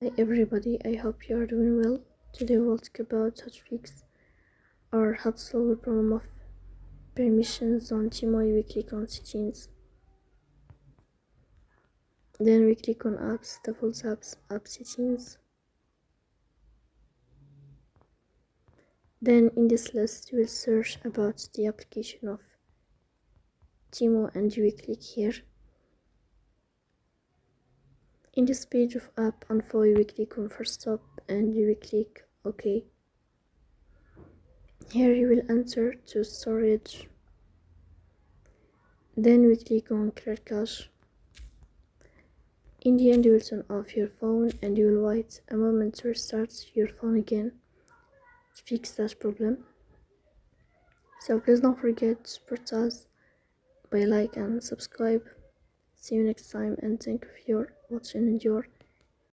Hi everybody, I hope you are doing well. Today we'll talk about how to fix or how to solve the problem of permissions on Temu. We click on settings, then we click on apps, default apps, app settings. Then in this list you will search about the application of Temu and you will click here. In this page of app info you will click on first stop and you will click OK. Here you will enter to storage. Then we click on clear cache. In the end you will turn off your phone and you will wait a moment to restart your phone again to fix that problem. So please don't forget to support us by like and subscribe. See you next time and thank you for watching and your